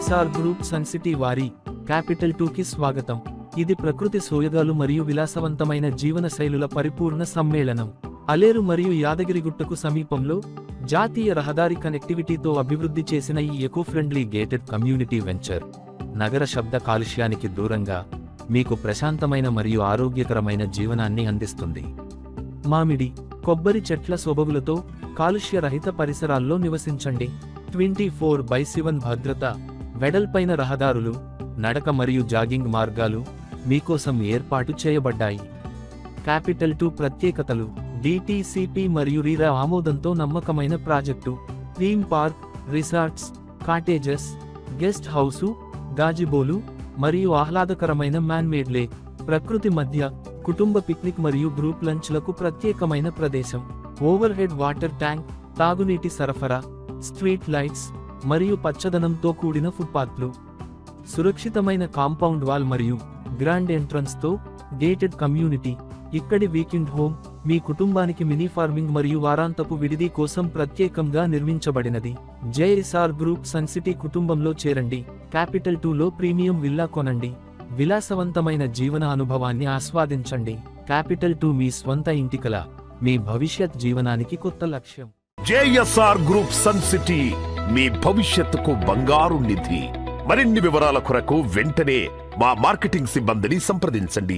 JSR group sun city వారి capital 2కి స్వాగతం. ఇది ప్రకృతి సోయగాలు మరియు విలాసవంతమైన జీవన శైలుల పరిపూర్ణ సమ్మేళనం. అలేరు మరియు యాదగిరిగుట్టకు సమీపంలో జాతీయ రహదారి కనెక్టివిటీతో అభివృద్ధి చేసిన ఈ eco friendly gated community venture నగర శబ్ద కాలుష్యానికి దూరంగా మీకు ప్రశాంతమైన మరియు ఆరోగ్యకరమైన జీవనాన్ని అందిస్తుంది. మామిడి, కొబ్బరి చెట్ల సొబగులతో కాలుష్యరహిత పరిసరాల్లో నివసించండి. 24/7 భద్రత, వెడల్పైన రహదారులు, నడక మరియు జాగింగ్ మార్గాలు మీకోసం ఏర్పాటు చేయబడ్డాయి. క్యాపిటల్ 2 ప్రత్యేకతలు: డిటిసిపి మరియు రీరా ఆమోదంతో నమ్మకమైన project, theme park, resorts, cottages, guest house, గాజిబోలు మరియు ఆహ్లాదకరమైన మ్యాన్మేడ్ లేక్. ప్రకృతి మధ్య కుటుంబ పిక్నిక్ మరియు గ్రూప్ లంచ్లకు ప్రత్యేకమైన ప్రదేశం. ఓవర్ హెడ్ వాటర్ ట్యాంక్, తాగునీటి సరఫరా, స్ట్రీట్ లైట్స్ మరియు పచ్చదనంతో కూడిన ఫుట్పాత్లు. సురక్షితమైన కాంపౌండ్ వాల్ మరియు గ్రాండ్ ఎంట్రన్స్తో గేటెడ్ కమ్యూనిటీ. ఇక్కడి వీకెండ్ హోమ్ మీ కుటుంబానికి మినీ ఫార్మింగ్ మరియు వారాంతపు విడిది కోసం ప్రత్యేకంగా నిర్మించబడినది. జేఎస్ఆర్ గ్రూప్ సన్ సిటీ కుటుంబంలో చేరండి. క్యాపిటల్ 2లో ప్రీమియం విల్లా కొనండి. విలాసవంతమైన జీవన అనుభవాన్ని ఆస్వాదించండి. క్యాపిటల్ 2 మీ స్వంత ఇంటికల మీ భవిష్యత్ జీవనానికి కొత్త లక్ష్యం. జేఎస్ఆర్ గ్రూప్ సన్ సిటీ మీ భవిష్యత్తుకు బంగారు నిధి. మరిన్ని వివరాల కొరకు వెంటనే మా మార్కెటింగ్ సిబ్బందిని సంప్రదించండి.